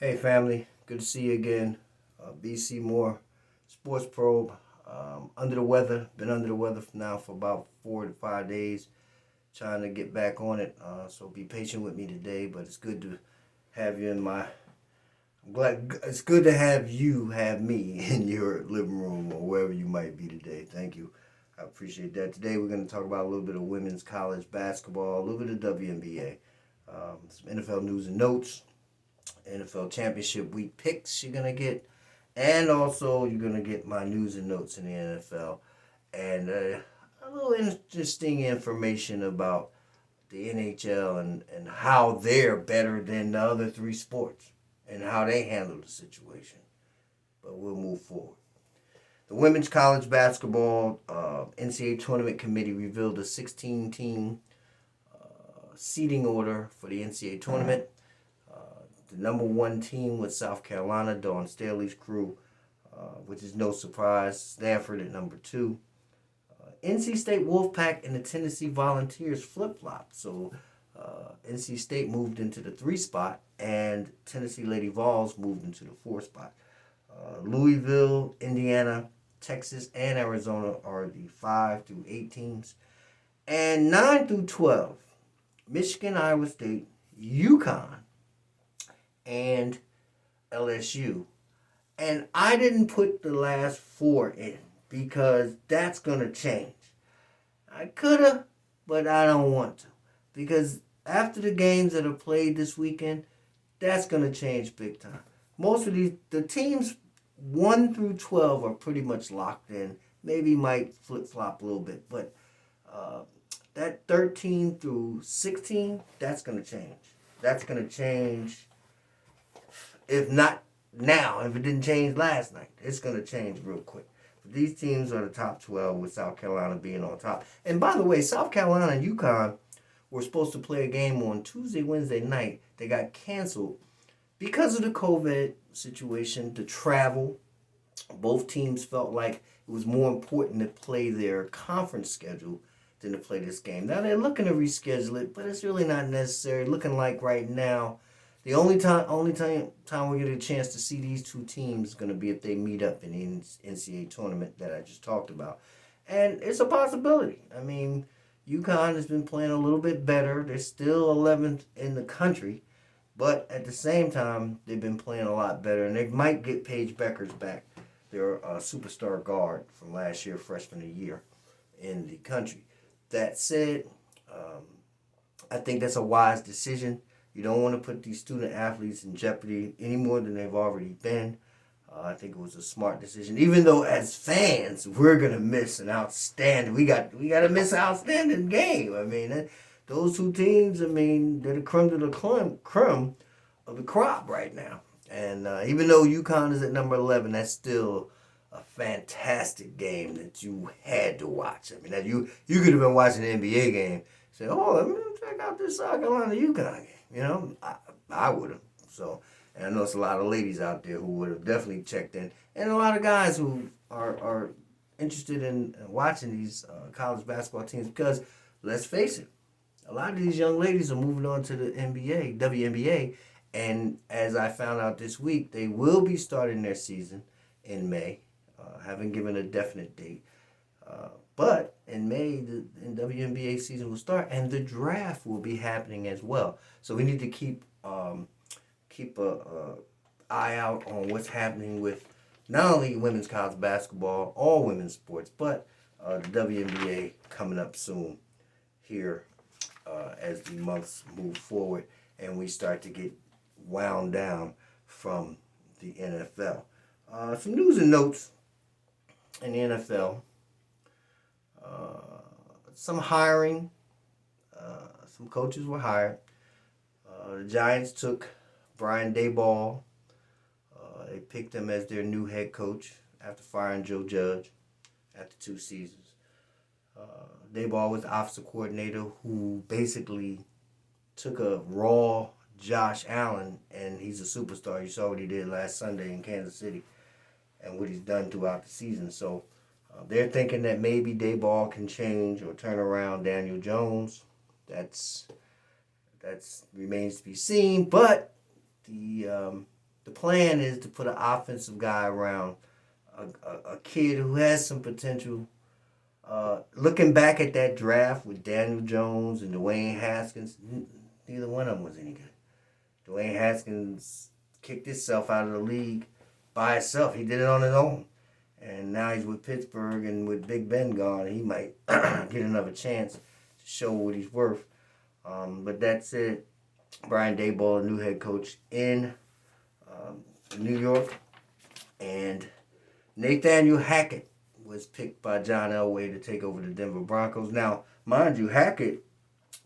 Hey family, good to see you again. BC Moore, Sports Probe. Under the weather, been under the weather now for about 4 to 5 days. Trying to get back on it, so be patient with me today. But it's good to have you in my. I'm glad it's good to have you have me in your living room or wherever you might be today. Thank you. I appreciate that. Today we're going to talk about a little bit of women's college basketball, a little bit of WNBA, some NFL news and notes. NFL Championship Week picks you're gonna get, and also you're gonna get my news and notes in the NFL, and a little interesting information about the NHL and how they're better than the other three sports and how they handle the situation. But we'll move forward. The Women's College Basketball NCAA Tournament Committee revealed a 16-team seeding order for the NCAA tournament. The number one team was South Carolina, Dawn Staley's crew, which is no surprise. Stanford at number two. NC State Wolfpack and the Tennessee Volunteers flip-flopped. So NC State moved into the 3 spot, and Tennessee Lady Vols moved into the 4 spot. Louisville, Indiana, Texas, and Arizona are the 5 through 8 teams. And 9 through 12, Michigan, Iowa State, UConn, and LSU. And I didn't put the last 4 in because that's going to change. I could have, but I don't want to. Because after the games that are played this weekend, that's going to change big time. Most of the teams 1 through 12 are pretty much locked in. Maybe might flip flop a little bit, but that 13 through 16, that's going to change. That's going to change. If not now, if it didn't change last night, it's going to change real quick. But these teams are the top 12 with South Carolina being on top. And by the way, South Carolina and UConn were supposed to play a game on Tuesday, Wednesday night. They got canceled because of the COVID situation, the travel. Both teams felt like it was more important to play their conference schedule than to play this game. Now they're looking to reschedule it, but it's really not necessary. Looking like right now, the only time we get a chance to see these two teams is going to be if they meet up in the NCAA tournament that I just talked about, and it's a possibility. I mean, UConn has been playing a little bit better. They're still 11th in the country, but at the same time, they've been playing a lot better, and they might get Paige Beckers back, their superstar guard from last year, freshman of the year in the country. That said, I think that's a wise decision. You don't want to put these student athletes in jeopardy any more than they've already been. I think it was a smart decision. Even though as fans we're gonna miss an outstanding. We got to miss an outstanding game. I mean, those two teams. I mean, they're the creme de la creme of the crop right now. And even though UConn is at number 11, that's still a fantastic game that you had to watch. I mean, that you could have been watching an NBA game. Say, oh, let me check out this South Carolina UConn game. You know, I would have. So, and I know it's a lot of ladies out there who would have definitely checked in, and a lot of guys who are interested in watching these college basketball teams because, let's face it, a lot of these young ladies are moving on to the NBA, WNBA, and as I found out this week, they will be starting their season in May. Haven't given a definite date. But in May, the WNBA season will start, and the draft will be happening as well. So we need to keep a eye out on what's happening with not only women's college basketball, all women's sports, but the WNBA coming up soon here as the months move forward and we start to get wound down from the NFL. Some news and notes in the NFL. Some hiring. Some coaches were hired. The Giants took Brian Daboll. They picked him as their new head coach after firing Joe Judge after 2 seasons. Daboll was the offensive coordinator who basically took a raw Josh Allen, and he's a superstar. You saw what he did last Sunday in Kansas City and what he's done throughout the season. So they're thinking that maybe Daboll can change or turn around Daniel Jones. That's remains to be seen. But the the plan is to put an offensive guy around a kid who has some potential. Looking back at that draft with Daniel Jones and Dwayne Haskins, neither one of them was any good. Dwayne Haskins kicked himself out of the league by himself. He did it on his own. And now he's with Pittsburgh, and with Big Ben gone, he might get another chance to show what he's worth. But that's it. Brian Daboll, a new head coach in New York. And Nathaniel Hackett was picked by John Elway to take over the Denver Broncos. Now, mind you, Hackett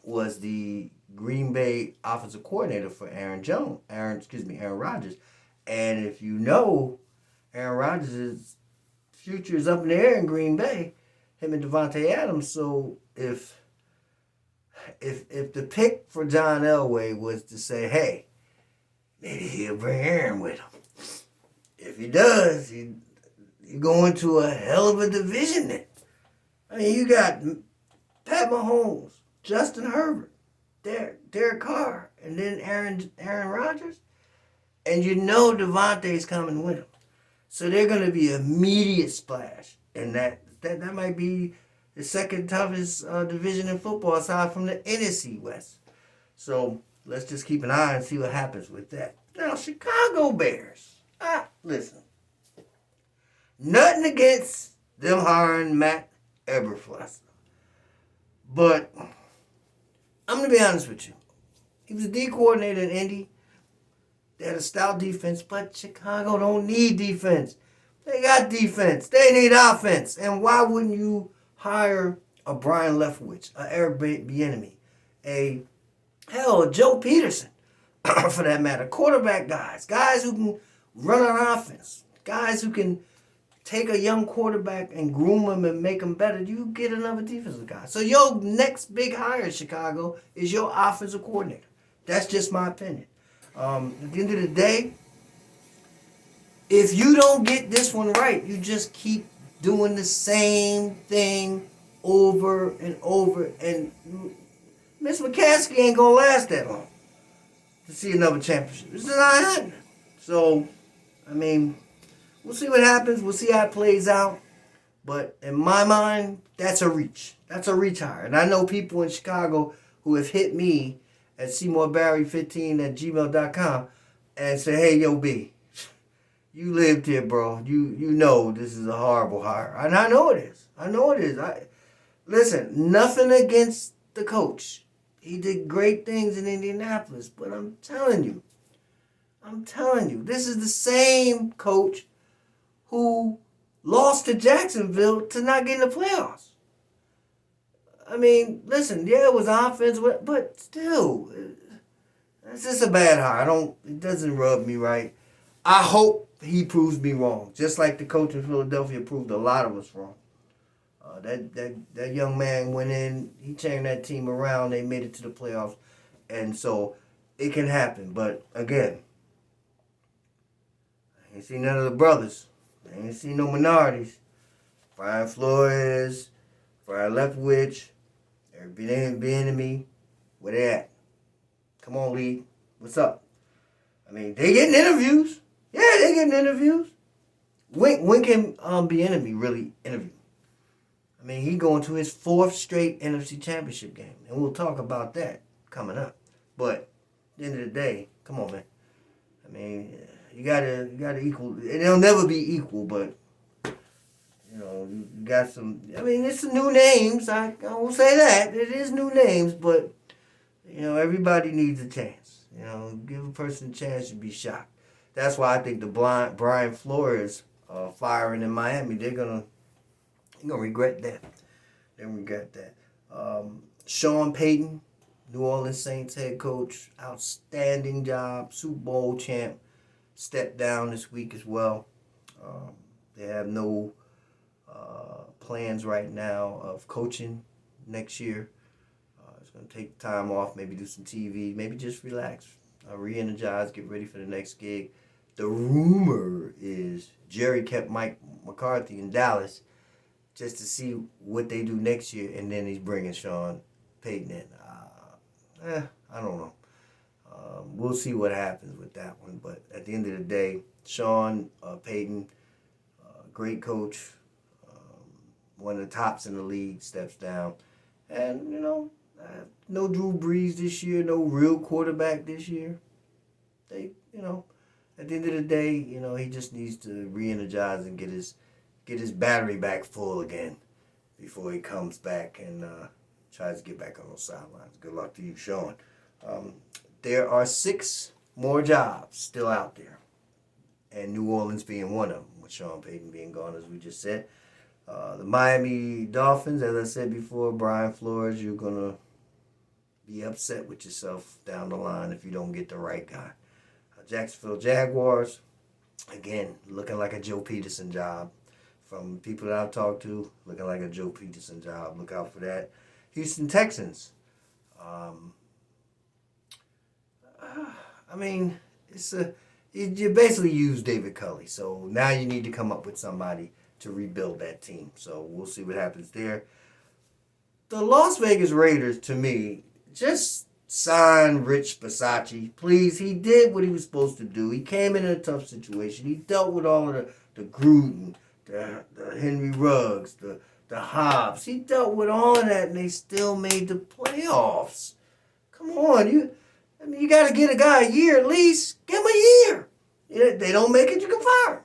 was the Green Bay offensive coordinator for Aaron Rodgers. And if you know, Aaron Rodgers' future is up in the air in Green Bay, him and Devontae Adams. So if the pick for John Elway was to say, hey, maybe he'll bring Aaron with him. If he does, you go into a hell of a division then. I mean, you got Pat Mahomes, Justin Herbert, Derek Carr, and then Aaron Rodgers. And you know Devontae's coming with him. So they're going to be an immediate splash. And that might be the second toughest division in football aside from the NFC West. So let's just keep an eye and see what happens with that. Now, Chicago Bears. Listen. Nothing against them hiring Matt Eberflus. But I'm going to be honest with you. He was a D coordinator in Indy. They had a stout defense, but Chicago don't need defense. They got defense. They need offense. And why wouldn't you hire a Brian Leftwich, a Eric Bieniemy, a Joe Peterson, for that matter, quarterback guys who can run an offense, guys who can take a young quarterback and groom him and make him better. You get another defensive guy. So your next big hire in Chicago is your offensive coordinator. That's just my opinion. At the end of the day, if you don't get this one right, you just keep doing the same thing over and over. And Miss McCaskey ain't going to last that long to see another championship. It's not happening. So, I mean, we'll see what happens. We'll see how it plays out. But in my mind, that's a reach. That's a reach hire. And I know people in Chicago who have hit me at SeymourBarry15@gmail.com and say, hey, yo, B, you lived here, bro. You know this is a horrible hire. And I know it is. Listen, nothing against the coach. He did great things in Indianapolis. But I'm telling you, this is the same coach who lost to Jacksonville to not get in the playoffs. I mean, listen, yeah, it was offense, but still, it's just a bad hire. It doesn't rub me right. I hope he proves me wrong, just like the coach in Philadelphia proved a lot of us wrong. That young man went in, he turned that team around, they made it to the playoffs, and so it can happen. But again, I ain't seen none of the brothers. I ain't seen no minorities. Brian Flores, Brian Leftwich, Eric Bieniemy, where they at? Come on, league. What's up? I mean, they getting interviews. Yeah, they getting interviews. When can Bieniemy really interview? I mean, he going to his 4th straight NFC Championship game, and we'll talk about that coming up. But at the end of the day, come on, man. I mean, you gotta equal. It'll never be equal, but you know, you got some. I mean, it's some new names. I won't say that it is new names, but you know, everybody needs a chance. You know, give a person a chance, you'd be shocked. That's why I think the Brian Flores firing in Miami, they're gonna regret that. They're gonna regret that. Sean Payton, New Orleans Saints head coach, outstanding job, Super Bowl champ, stepped down this week as well. They have no plans right now of coaching next year. It's going to take time off, maybe do some TV, maybe just relax, re-energize, get ready for the next gig. The rumor is Jerry kept Mike McCarthy in Dallas just to see what they do next year, and then he's bringing Sean Payton in. I don't know. We'll see what happens with that one. But at the end of the day, Sean Payton, great coach, one of the tops in the league, steps down. And, no Drew Brees this year, no real quarterback this year. At the end of the day, he just needs to re-energize and get his battery back full again before he comes back and tries to get back on those sidelines. Good luck to you, Sean. There are 6 more jobs still out there, and New Orleans being one of them, with Sean Payton being gone, as we just said. The Miami Dolphins, as I said before, Brian Flores, you're going to be upset with yourself down the line if you don't get the right guy. Jacksonville Jaguars, again, looking like a Joe Peterson job. From people that I've talked to, looking like a Joe Peterson job. Look out for that. Houston Texans. You basically use David Culley. So now you need to come up with somebody to rebuild that team. So we'll see what happens there. The Las Vegas Raiders, to me, just sign Rich Bisaccia. Please, he did what he was supposed to do. He came in a tough situation. He dealt with all of the Gruden, the Henry Ruggs, the Hobbs. He dealt with all of that, and they still made the playoffs. Come on, you got to get a guy a year at least. Give him a year. If they don't make it, you can fire him.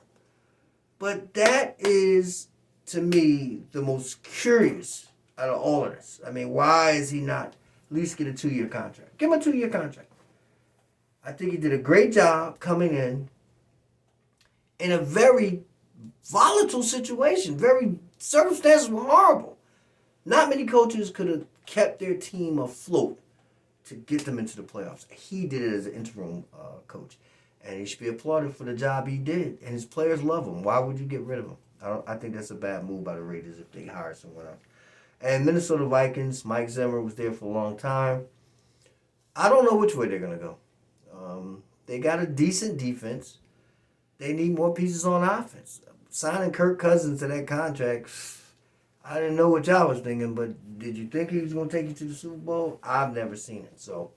But that is, to me, the most curious out of all of this. Why is he not at least get a 2-year contract? Give him a 2-year contract. I think he did a great job coming in a very volatile situation. Circumstances were horrible. Not many coaches could have kept their team afloat to get them into the playoffs. He did it as an interim coach. And he should be applauded for the job he did. And his players love him. Why would you get rid of him? I think that's a bad move by the Raiders if they hire someone else. And Minnesota Vikings, Mike Zimmer was there for a long time. I don't know which way they're going to go. They got a decent defense. They need more pieces on offense. Signing Kirk Cousins to that contract, I didn't know what y'all was thinking, but did you think he was going to take you to the Super Bowl? I've never seen it. So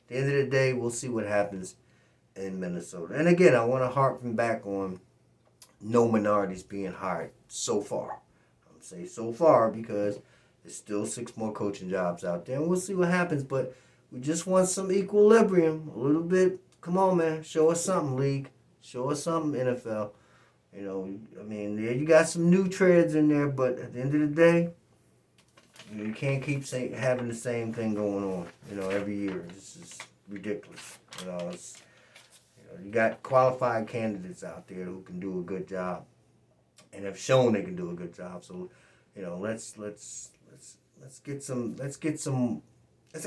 at the end of the day, we'll see what happens in Minnesota. And again, I want to harken back on no minorities being hired so far. I'm saying so far because there's still 6 more coaching jobs out there, and we'll see what happens. But we just want some equilibrium, a little bit. Come on, man. Show us something, league. Show us something, NFL. You got some new treads in there, but at the end of the day, you can't keep having the same thing going on, every year. This is ridiculous. You got qualified candidates out there who can do a good job, and have shown they can do a good job. So, let's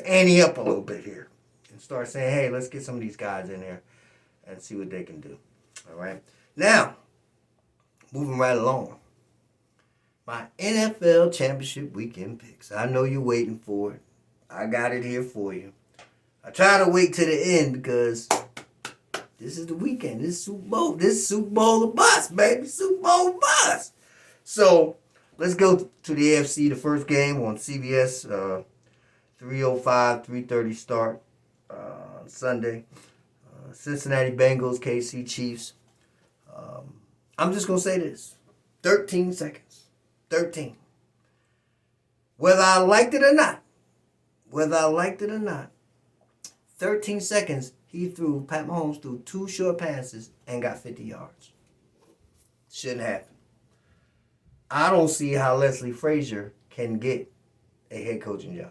ante up a little bit here and start saying, hey, let's get some of these guys in here and see what they can do. All right. Now, moving right along, my NFL Championship Weekend picks. I know you're waiting for it. I got it here for you. I try to wait to the end because this is the weekend. This is Super Bowl. This is Super Bowl bust, baby. Super Bowl bust. So let's go to the AFC. The first game on CBS, 3:05, 3:30 start on Sunday. Cincinnati Bengals, KC Chiefs. I'm just going to say this. 13 seconds. 13. Whether I liked it or not, 13 seconds, Pat Mahomes threw 2 short passes and got 50 yards. Shouldn't happen. I don't see how Leslie Frazier can get a head coaching job.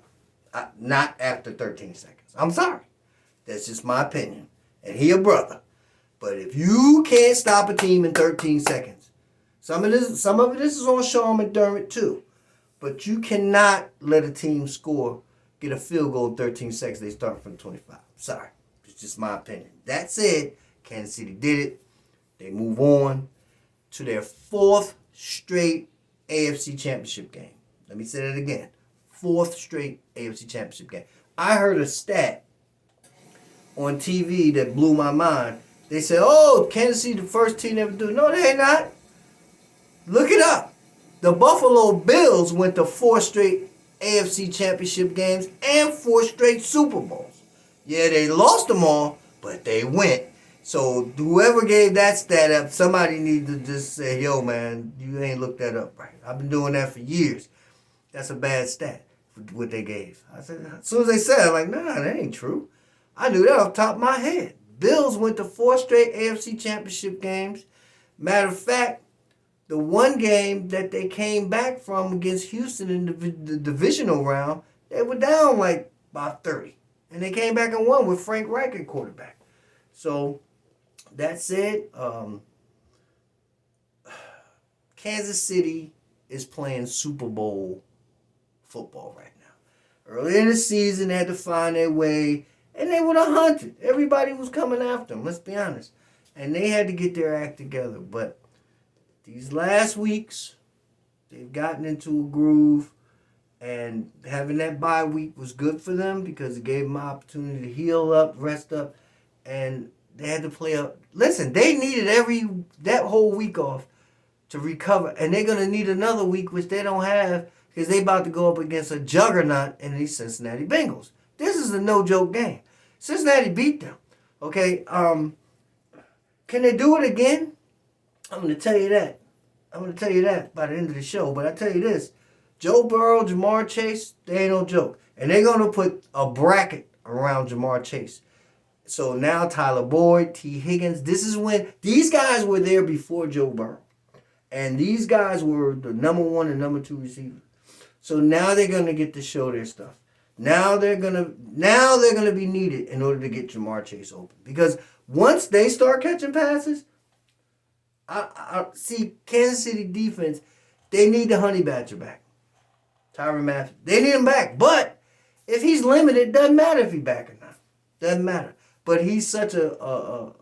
Not after 13 seconds. I'm sorry. That's just my opinion. And he a brother. But if you can't stop a team in 13 seconds, some of this is on Sean McDermott too. But you cannot let a team get a field goal in 13 seconds. They start from 25. Sorry. It's just my opinion. That said, Kansas City did it. They move on to their 4th straight AFC Championship game. Let me say that again. 4th straight AFC Championship game. I heard a stat on TV that blew my mind. They said, Kansas City the first team ever do it. No, they ain't not. Look it up. The Buffalo Bills went to 4 straight AFC Championship games and 4 straight Super Bowls. Yeah, they lost them all, but they went. So whoever gave that stat up, somebody needs to just say, "Yo, man, you ain't looked that up right." I've been doing that for years. That's a bad stat. What they gave. I said, as soon as they said it, I'm like, nah, that ain't true. I knew that off the top of my head. Bills went to 4 straight AFC Championship games. Matter of fact, the one game that they came back from against Houston in the divisional round, they were down like about 30. And they came back and won with Frank Reich at quarterback. So that said, Kansas City is playing Super Bowl football right now. Early in the season, they had to find their way, and they were hunted. Everybody was coming after them, let's be honest. And they had to get their act together. But these last weeks, they've gotten into a groove, and having that bye week was good for them because it gave them an opportunity to heal up, rest up, and they had to play up. Listen, they needed that whole week off to recover, and they're gonna need another week, which they don't have because they about to go up against a juggernaut in these Cincinnati Bengals. This is a no joke game. Cincinnati beat them. Okay, can they do it again? I'm gonna tell you that. I'm gonna tell you that by the end of the show. But I tell you this: Joe Burrow, Jamar Chase, they ain't no joke, and they're gonna put a bracket around Jamar Chase. So now Tyler Boyd, T. Higgins. This is when these guys were there before Joe Burrow. And these guys were the number 1 and number 2 receivers. So now they're gonna get to show their stuff. Now they're gonna be needed in order to get Jamar Chase open. Because once they start catching passes, I see Kansas City defense, they need the Honey Badger back. Tyrann Mathieu. They need him back. But if he's limited, doesn't matter if he's back or not. Doesn't matter. But he's such a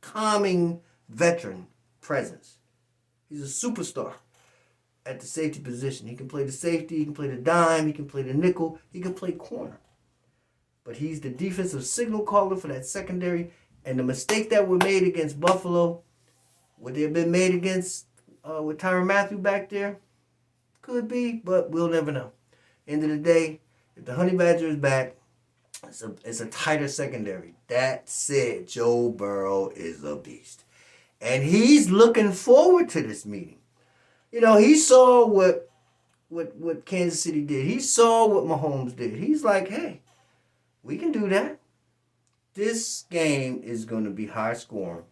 calming veteran presence. He's a superstar at the safety position. He can play the safety, he can play the dime, he can play the nickel, he can play corner. But he's the defensive signal caller for that secondary. And the mistake that were made against Buffalo, would they have been made against with Tyrann Mathieu back there? Could be, but we'll never know. End of the day, if the Honey Badger is back, it's a tighter secondary. That said, Joe Burrow is a beast. And he's looking forward to this meeting. You know, he saw what Kansas City did. He saw what Mahomes did. He's like, hey, we can do that. This game is going to be high scoring.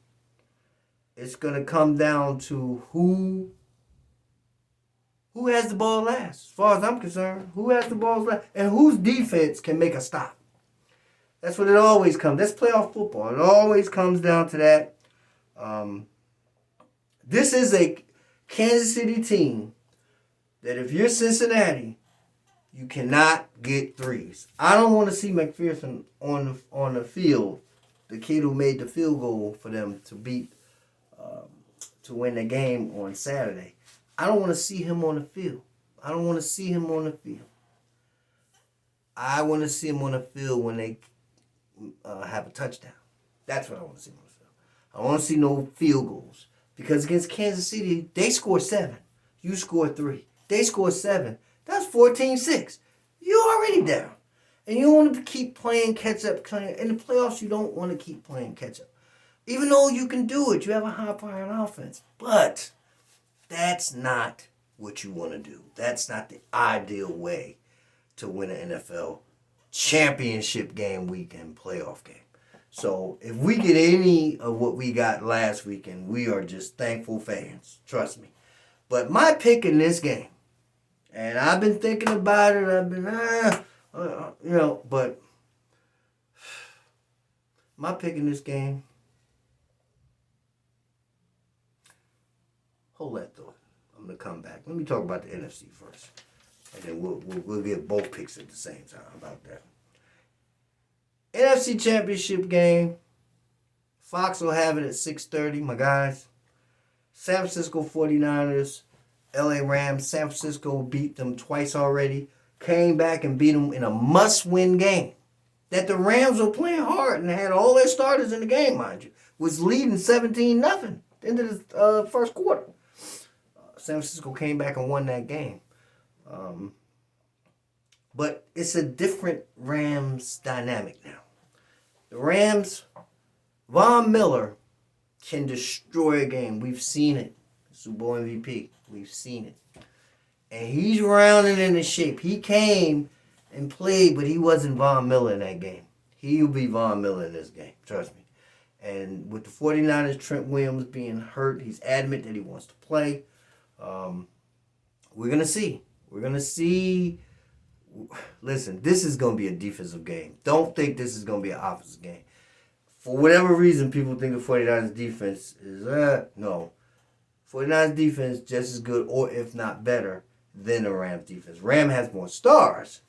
It's going to come down to who has the ball last. As far as I'm concerned, who has the ball last and whose defense can make a stop. That's what it always comes. That's playoff football. It always comes down to that. This is a Kansas City team that if you're Cincinnati, you cannot get threes. I don't want to see McPherson on the field, the kid who made the field goal for them to beat, to win the game on Saturday. I don't want to see him on the field. I don't want to see him on the field. I want to see him on the field when they have a touchdown. That's what I want to see on the field. I don't want to see no field goals. Because against Kansas City, they scored 7. You scored 3. They scored 7. That's 14-6. You're already down. And you want to keep playing catch-up. In the playoffs, you don't want to keep playing catch-up. Even though you can do it, you have a high-flying offense. But that's not what you want to do. That's not the ideal way to win an NFL championship game weekend playoff game. So if we get any of what we got last weekend, we are just thankful fans. Trust me. But my pick in this game, and I've been thinking about it. I've been, but my pick in this game, hold that thought. I'm going to come back. Let me talk about the NFC first. And then we'll get both picks at the same time. How about that? NFC Championship game. Fox will have it at 6:30, my guys. San Francisco 49ers, LA Rams. San Francisco beat them twice already. Came back and beat them in a must-win game. That the Rams were playing hard and had all their starters in the game, mind you. Was leading 17-0 into the first quarter. San Francisco came back and won that game. But it's a different Rams dynamic now. The Rams, Von Miller can destroy a game. We've seen it. Super Bowl MVP. We've seen it. And he's rounding into shape. He came and played, but he wasn't Von Miller in that game. He'll be Von Miller in this game. Trust me. And with the 49ers, Trent Williams being hurt, he's adamant that he wants to play. We're going to see. We're going to see. Listen, this is going to be a defensive game. Don't think this is going to be an offensive game. For whatever reason, people think the 49ers defense is, no. 49ers defense just as good, or if not better, than the Rams defense. Ram has more stars.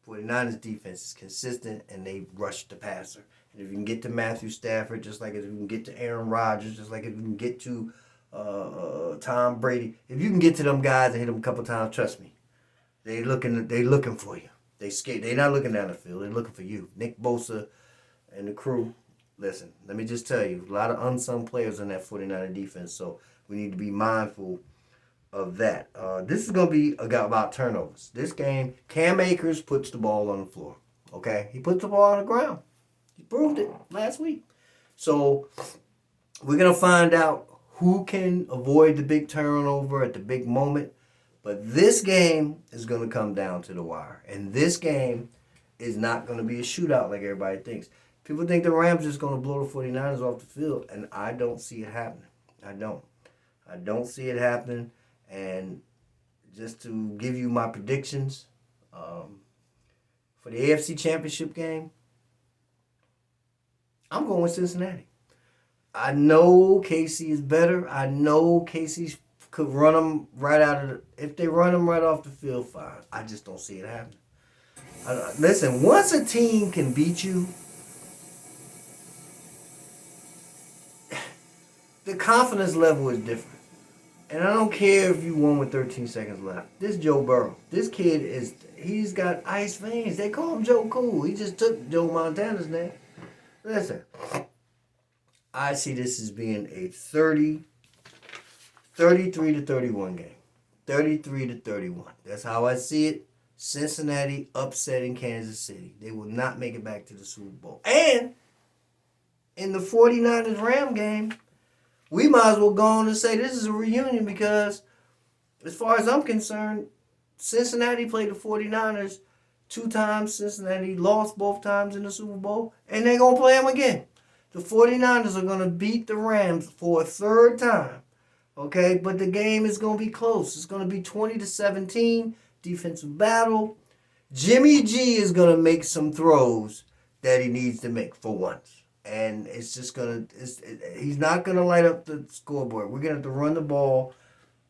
49ers defense is consistent, and they rush the passer. And if you can get to Matthew Stafford, just like if you can get to Aaron Rodgers, just like if you can get to Tom Brady, if you can get to them guys and hit them a couple times, trust me, they looking for you. They're not looking down the field. They're looking for you. Nick Bosa and the crew. Listen, let me just tell you, a lot of unsung players in that 49er defense, so we need to be mindful of that. This is going to be about turnovers. This game, Cam Akers puts the ball on the floor. Okay? He puts the ball on the ground. He proved it last week. So we're going to find out who can avoid the big turnover at the big moment. But this game is going to come down to the wire. And this game is not going to be a shootout like everybody thinks. People think the Rams are just going to blow the 49ers off the field, and I don't see it happening. I don't see it happening. And just to give you my predictions, for the AFC Championship game, I'm going with Cincinnati. I know KC is better. I know KC could run them right out of if they run them right off the field, fine. I just don't see it happening. Listen, once a team can beat you, the confidence level is different. And I don't care if you won with 13 seconds left. This Joe Burrow. This kid he's got ice veins. They call him Joe Cool. He just took Joe Montana's name. Listen, I see this as being a 33-31 game. 33-31. That's how I see it. Cincinnati upsetting Kansas City. They will not make it back to the Super Bowl. And in the 49ers Ram game, we might as well go on and say this is a reunion because, as far as I'm concerned, Cincinnati played the 49ers 2 times. Cincinnati lost both times in the Super Bowl, and they're going to play them again. The 49ers are going to beat the Rams for a 3rd time, okay? But the game is going to be close. It's going to be 20-17, defensive battle. Jimmy G is going to make some throws that he needs to make for once. And it's just he's not going to light up the scoreboard. We're going to have to run the ball.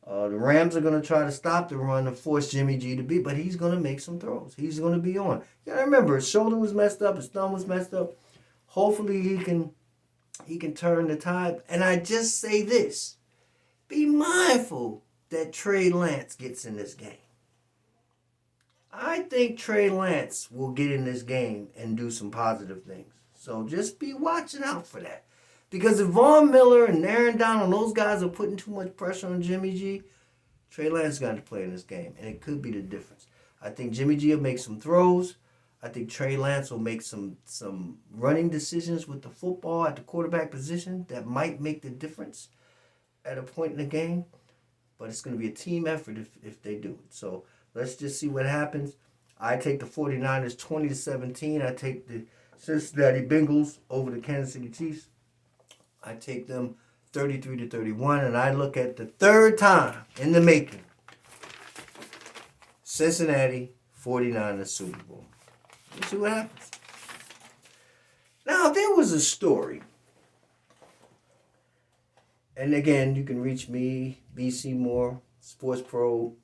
The Rams are going to try to stop the run and force Jimmy G to beat, but he's going to make some throws. He's going to be on. You got to remember, his shoulder was messed up, his thumb was messed up. Hopefully he can turn the tide. And I just say this. Be mindful that Trey Lance gets in this game. I think Trey Lance will get in this game and do some positive things. So just be watching out for that. Because if Von Miller and Aaron Donald, those guys are putting too much pressure on Jimmy G, Trey Lance got to play in this game. And it could be the difference. I think Jimmy G will make some throws. I think Trey Lance will make some running decisions with the football at the quarterback position that might make the difference at a point in the game. But it's going to be a team effort if they do it. So let's just see what happens. I take the 49ers 20-17. I take the Cincinnati Bengals over the Kansas City Chiefs. I take them 33-31, and I look at the 3rd time in the making. Cincinnati 49ers Super Bowl. Let's see what happens. Now, there was a story. And again, you can reach me, B. Seymour, Sports Pro,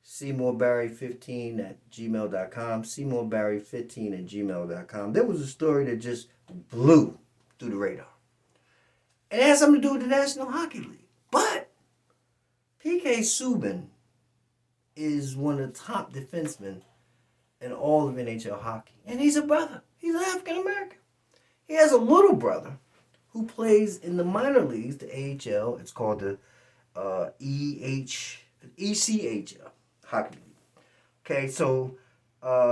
SeymourBarry15@gmail.com, SeymourBarry15@gmail.com. There was a story that just blew through the radar. And it has something to do with the National Hockey League. But P.K. Subban is one of the top defensemen in all of NHL hockey. And he's a brother. He's African-American. He has a little brother who plays in the minor leagues, the AHL. It's called the ECHL Hockey League. Okay, so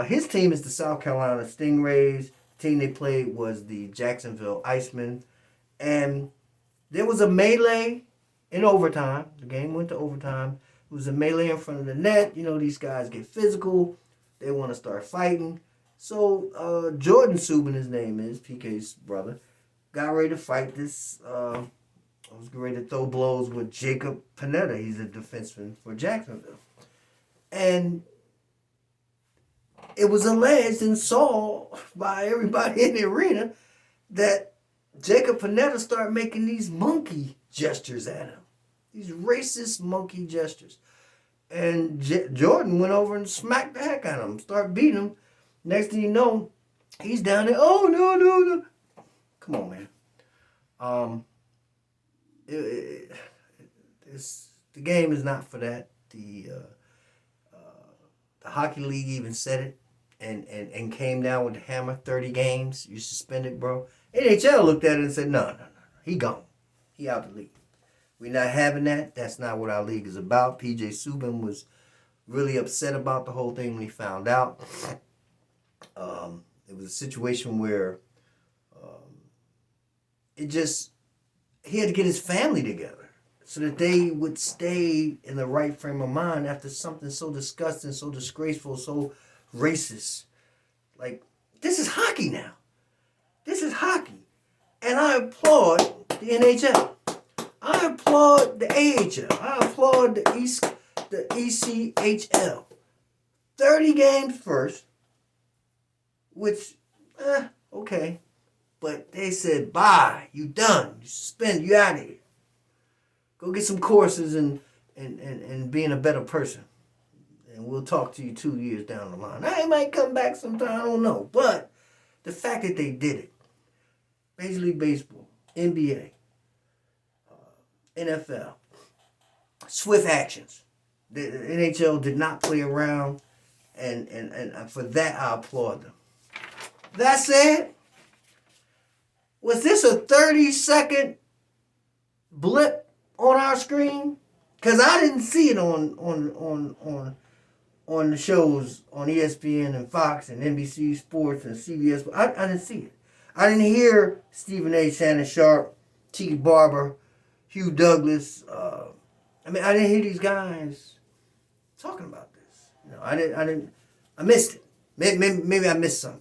his team is the South Carolina Stingrays. The team they played was the Jacksonville Icemen. And there was a melee in overtime. The game went to overtime. It was a melee in front of the net. You know, these guys get physical. They want to start fighting. So Jordan Subin, his name is, PK's brother, got ready to fight this. I was ready to throw blows with Jacob Panetta. He's a defenseman for Jacksonville. And it was alleged and saw by everybody in the arena that Jacob Panetta started making these monkey gestures at him. These racist monkey gestures. And Jordan went over and smacked the heck out of him, started beating him. Next thing you know, he's down there. Oh, no. Come on, man. The game is not for that. The hockey league even said it and came down with the hammer. 30 games, you suspended, bro. NHL looked at it and said, no. He gone. He out the league. We're not having that. That's not what our league is about. PJ Subban was really upset about the whole thing when he found out. It was a situation where he had to get his family together so that they would stay in the right frame of mind after something so disgusting, so disgraceful, so racist. Like, this is hockey now. This is hockey. And I applaud the NHL. I applaud the AHL. I applaud the ECHL. 30 games first, which, okay. But they said, bye, you done. You suspend, you out of here. Go get some courses and being a better person. And we'll talk to you 2 years down the line. I might come back sometime, I don't know. But the fact that they did it, Major League Baseball, NBA, NFL, swift actions. The NHL did not play around, and for that I applaud them. That said, was this a 30-second blip on our screen? Because I didn't see it on the shows on ESPN and Fox and NBC Sports and CBS. I didn't see it. I didn't hear Stephen A. Shannon Sharp, T. Barber, Hugh Douglas. I didn't hear these guys talking about this. You know, I missed it. Maybe I missed something.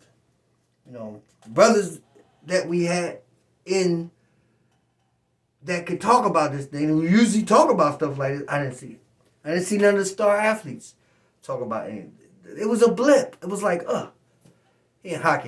You know, brothers that we had in that could talk about this thing, who usually talk about stuff like this, I didn't see it. I didn't see none of the star athletes talk about anything. It was a blip. It was like, he in hockey